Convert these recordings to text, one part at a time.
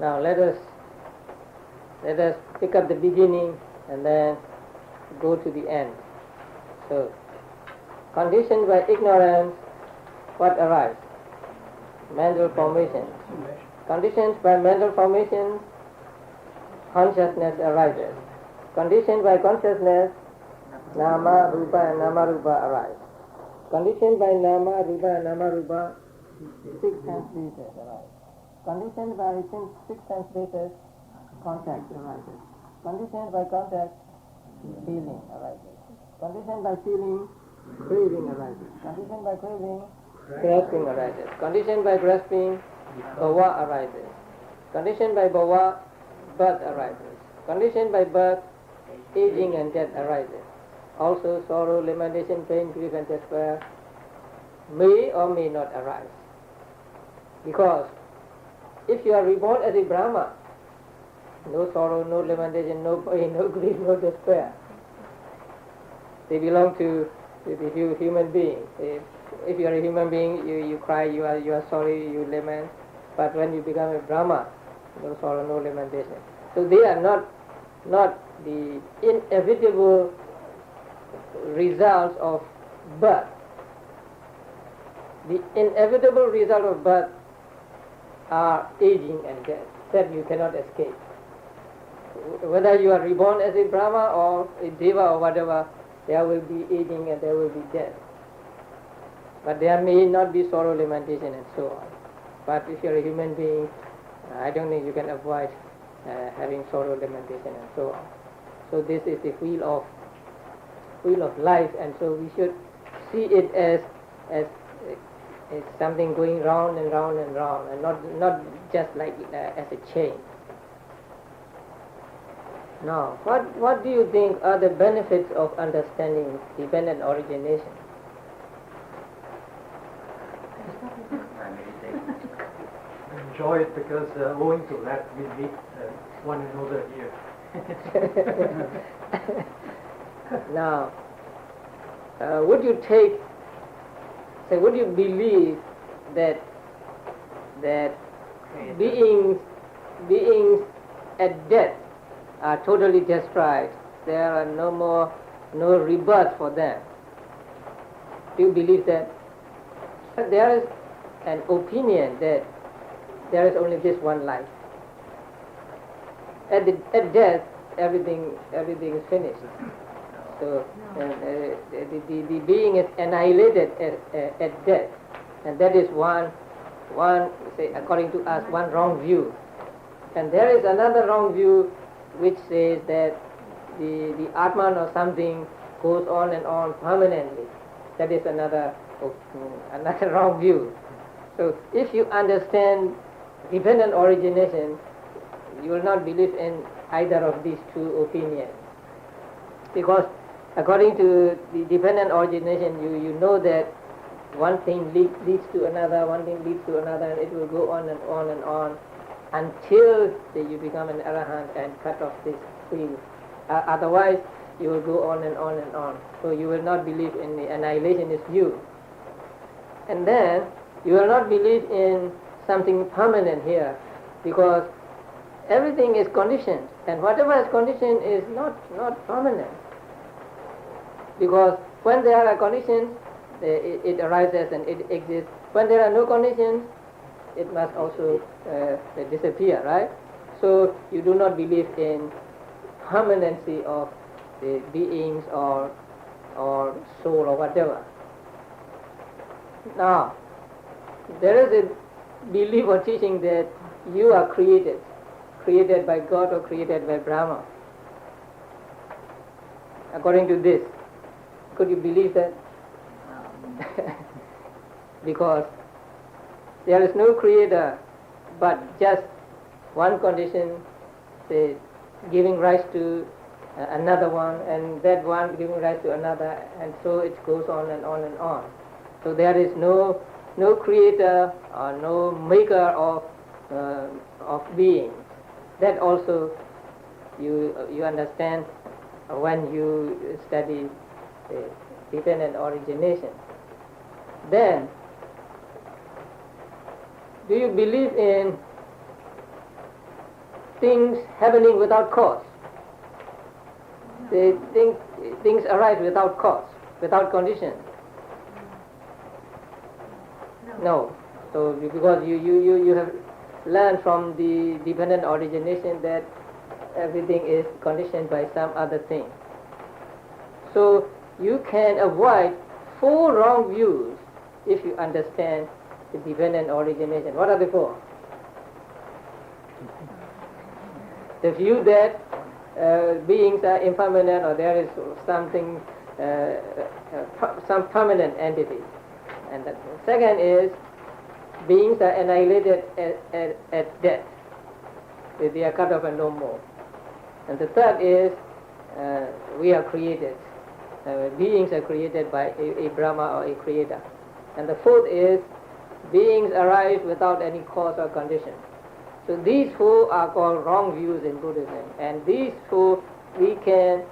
Now let us pick up the beginning and then go to the end. So, conditioned by ignorance, what arises? Mental formations. Conditioned by mental formations, consciousness arises. Conditioned by consciousness, nama, rupa and namarupa arise. Conditioned by nama, rupa and namarupa, six sense bases arise. Conditioned by six sense bases, contact arises. Conditioned by contact, feeling arises. Conditioned by feeling, craving arises. Conditioned by craving, grasping arises. Conditioned by grasping, bhava arises. Conditioned by bhava, birth arises. Conditioned by birth, aging and death arises. Also sorrow, lamentation, pain, grief and despair may or may not arise. Because if you are reborn as a Brahma, no sorrow, no lamentation, no pain, no grief, no despair. They belong to the human being. If you are a human being, you cry, you are sorry, you lament. But when you become a Brahma, no sorrow, no lamentation. So they are not the inevitable results of birth. The inevitable result of birth are aging and death that you cannot escape. Whether you are reborn as a Brahma or a Deva or whatever, there will be aging and there will be death. But there may not be sorrow, lamentation and so on. But if you are a human being, I don't think you can avoid having sorrow, lamentation and so on. So this is the wheel of life, and so we should see it as something going round and round and round, and not just like as a chain. Now, what do you think are the benefits of understanding dependent origination? I enjoy it because owing to that we meet one another here. Now, would you believe that beings at death are totally destroyed? There are no rebirth for them. Do you believe that? But there is an opinion that there is only this one life. At death, everything is finished. So the being is annihilated at death, and that is one say, according to us, one wrong view. And there is another wrong view which says that the Atman or something goes on and on permanently. That is another wrong view. So if you understand dependent origination, you will not believe in either of these two opinions. Because according to the dependent origination, you know that one thing leads to another, one thing leads to another, and it will go on and on and on until you become an arahant and cut off this wheel. Otherwise, you will go on and on and on. So you will not believe in the annihilationist view. And then you will not believe in something permanent here, because everything is conditioned, and whatever is conditioned is not permanent. Because when there are conditions, it arises and it exists. When there are no conditions, it must also disappear, right? So you do not believe in permanency of the beings or soul or whatever. Now, there is a belief or teaching that you are created by God or created by Brahma. According to this, could you believe that? Because there is no creator, but just one condition, say, giving rise to another one, and that one giving rise to another, and so it goes on and on and on. So there is no creator or no maker of being. That also you understand when you study dependent origination. Then, do you believe in things happening without cause. They think things arise without cause, without conditions. No. So because you have learned from the dependent origination that everything is conditioned by some other thing. So you can avoid 4 wrong views if you understand the dependent origination. What are the 4? The view that beings are impermanent, or there is something, some permanent entity. And the second is beings are annihilated at death. They are cut off and no more. And the third is we are created. Beings are created by a Brahma or a creator. And the fourth is beings arise without any cause or condition. So these 4 are called wrong views in Buddhism. And these 4 we can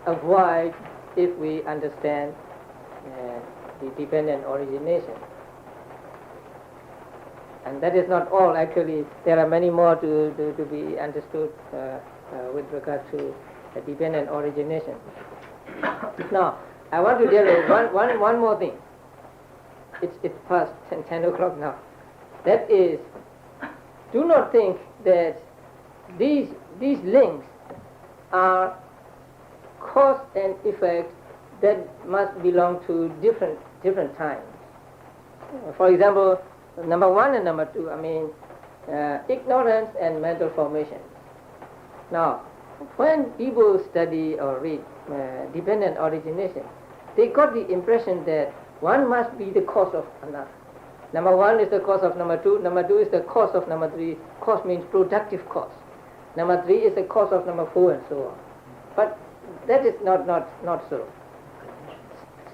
avoid if we understand the dependent origination. And that is not all. Actually, there are many more to be understood with regard to the dependent origination. Now, I want to tell you one more thing. It's past 10 o'clock now. That is, do not think that these links are cause and effect that must belong to different times. For example, number 1 and number 2, ignorance and mental formation. Now, when people study or read dependent origination, they got the impression that one must be the cause of another. Number 1 is the cause of number 2, number 2 is the cause of number 3. Cause means productive cause. Number 3 is the cause of number 4 and so on. But that is not so.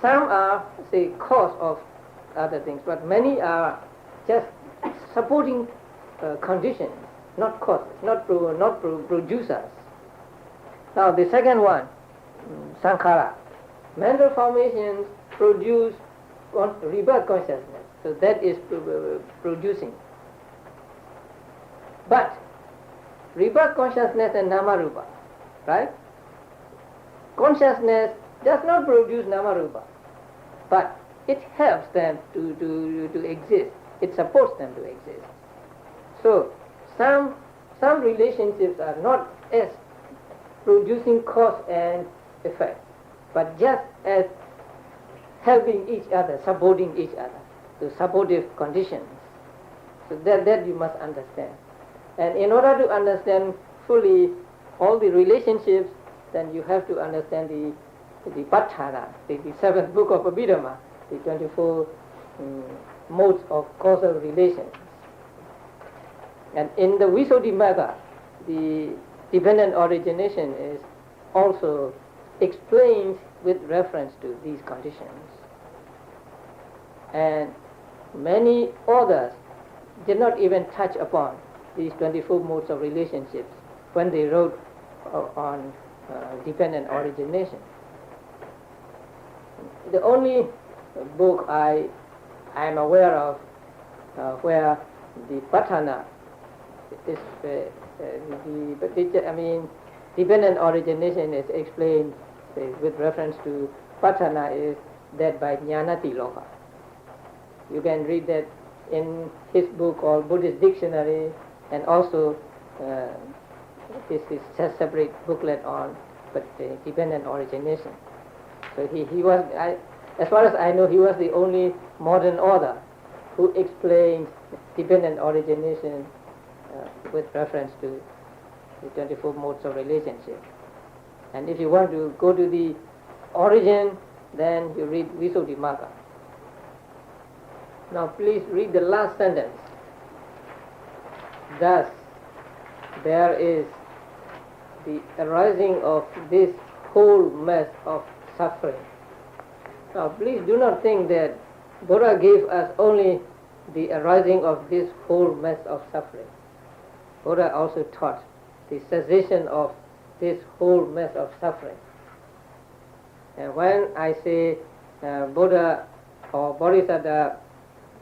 Some are, say, cause of other things, but many are just supporting conditions, not causes, not producers. Now the second one, sankhara. Mental formations produce rebirth consciousness, so that is producing. But rebirth consciousness and nama-rupa, right? Consciousness does not produce nama-rupa, but it helps them to exist. It supports them to exist. So some relationships are not as producing cause and effect, but just as helping each other, supporting each other, to supportive conditions. So that you must understand. And in order to understand fully all the relationships, then you have to understand the Patthana, the 7th book of Abhidhamma, the 24 modes of causal relations. And in the Visuddhimagga, the dependent origination is also explained with reference to these conditions. And many authors did not even touch upon these 24 modes of relationships when they wrote on dependent origination. The only book I am aware of where the Patthana is dependent origination is explained with reference to Patthana is that by Jnanatiloka. You can read that in his book called Buddhist Dictionary, and also his separate booklet on dependent origination. So he was, as far as I know, he was the only modern author who explained dependent origination with reference to the 24 modes of relationship. And if you want to go to the origin, then you read Visuddhimagga. Now please read the last sentence. Thus, there is the arising of this whole mass of suffering. Now please do not think that Buddha gave us only the arising of this whole mass of suffering. Buddha also taught the cessation of this whole mass of suffering. And when I say Buddha or Bodhisattva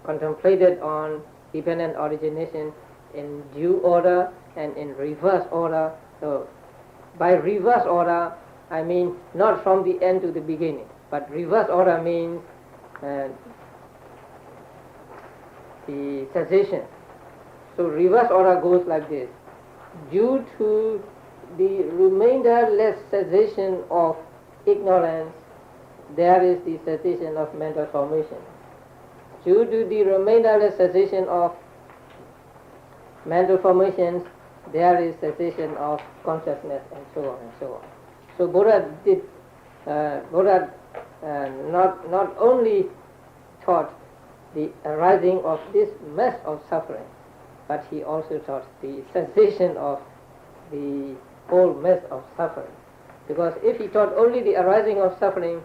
contemplated on dependent origination, in due order and in reverse order. So by reverse order, I mean not from the end to the beginning, but reverse order means the cessation. So reverse order goes like this. Due to the remainderless cessation of ignorance, there is the cessation of mental formation. Due to the remainderless cessation of mental formations, there is cessation of consciousness, and so on and so on. So Buddha not only taught the arising of this mass of suffering, but he also taught the cessation of the whole mass of suffering. Because if he taught only the arising of suffering,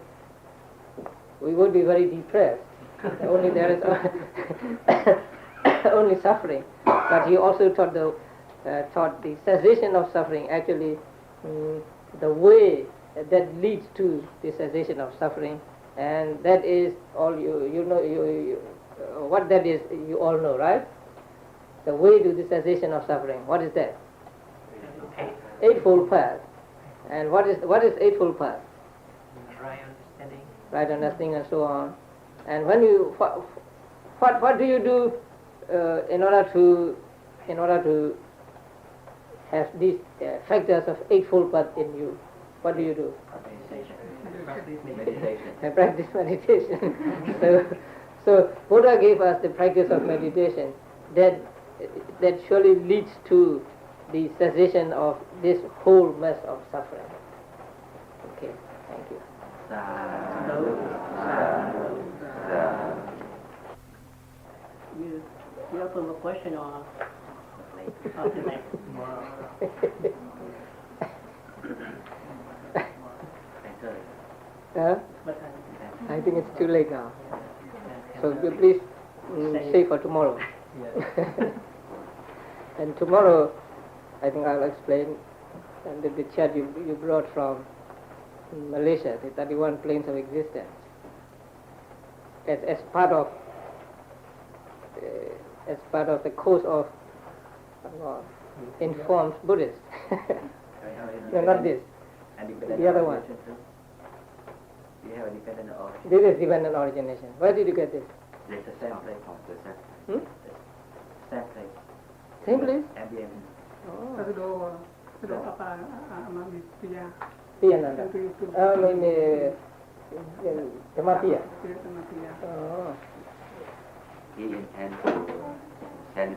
we would be very depressed. Only there is only suffering. But he also taught the cessation of suffering. Actually, the way that leads to the cessation of suffering, and that is all you know. What that is, you all know, right? The way to the cessation of suffering. What is that? Eightfold path. And what is eightfold path? Right understanding. Right understanding, and so on. And when you what do you do in order to have these factors of eightfold path in you? What do you do? Meditation. Practice meditation. So Buddha gave us the practice of meditation that surely leads to the cessation of this whole mass of suffering. Okay, thank you. You have a question or after that? I think it's too late now. So please save for tomorrow. And tomorrow, I think I'll explain the chart you brought from Malaysia, the 31 planes of existence, as part of the course of informed Buddhists. No, not this. The other one. You have a dependent origin. This is dependent origination. Where did you get this? It's the same place. Same place. Same place? Ambient. Oh. Sayadananda. Dhamma. Oh. He intends to send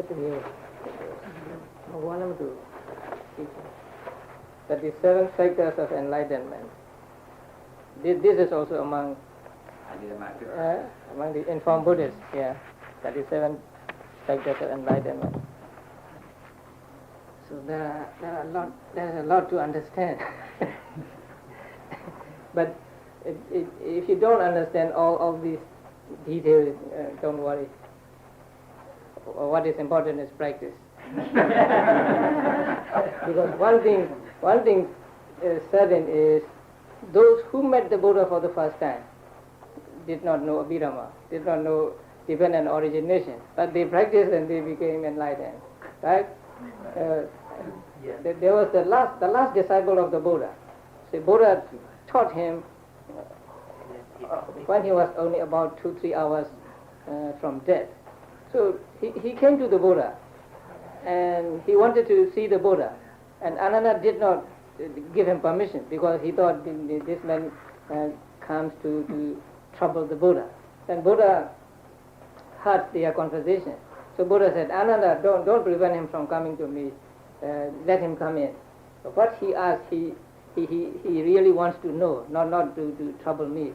to you. What is new? That the 7 factors of enlightenment. This is also among the informed Buddhists. Yeah, that is 7 factors of enlightenment. So there is a lot to understand. But if you don't understand all these details, don't worry. What is important is practice. Because one thing certain is those who met the Buddha for the first time did not know Abhidhamma, did not know dependent origination, but they practiced and they became enlightened. Right? There was the last disciple of the Buddha. So Buddha taught him when he was only about 2-3 hours from death. So he came to the Buddha and he wanted to see the Buddha, and Ananda did not give him permission because he thought this man comes to trouble the Buddha. Then Buddha heard their conversation. So Buddha said, Ananda, don't prevent him from coming to me. Let him come in. So what he asked, he really wants to know, not to trouble me.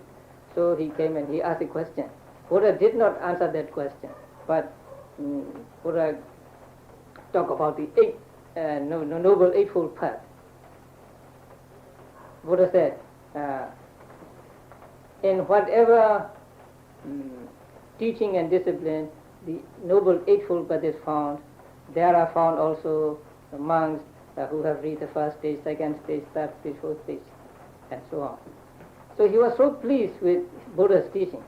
So he came and he asked a question. Buddha did not answer that question, but Buddha talked about the noble eightfold path. Buddha said, in whatever teaching and discipline the noble eightfold path is found, there are found also the monks who have reached the first stage, second stage, third stage, fourth stage, and so on. So he was so pleased with Buddha's teaching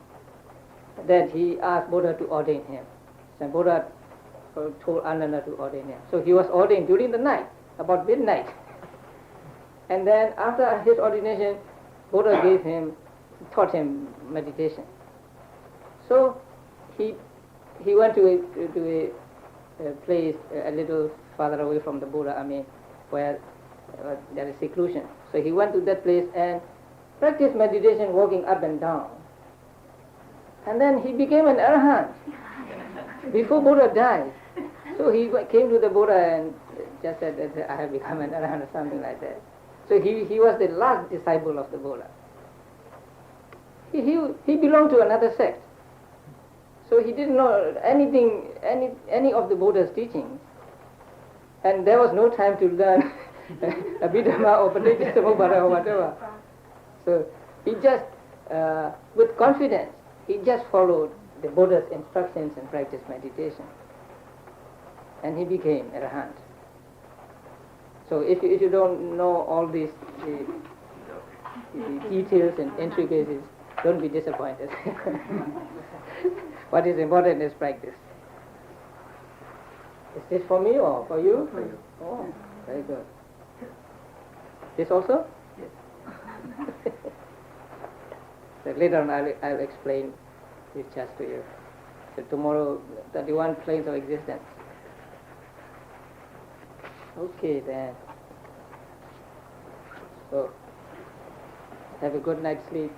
that he asked Buddha to ordain him. So Buddha told Ananda to ordain him. So he was ordained during the night, about midnight. And then after his ordination, Buddha taught him meditation. So he went to a place a little farther away from the Buddha, where there is seclusion. So he went to that place and practiced meditation, walking up and down. And then he became an arahant before Buddha died. So he came to the Buddha and just said that I have become an arahant or something like that. So he was the last disciple of the Buddha. He belonged to another sect. So he didn't know anything, any of the Buddha's teachings. And there was no time to learn Abhidhamma or Paticca or whatever. So he just, with confidence, he just followed the Buddha's instructions and practiced meditation. And he became a arahant. So if you don't know all these the details and intricacies, don't be disappointed. What is important is practice. Is this for me or for you? For you. Oh, very good. This also? Yes. So later on I'll explain this just to you. So tomorrow, 31 planes of existence. Okay then. So have a good night's sleep.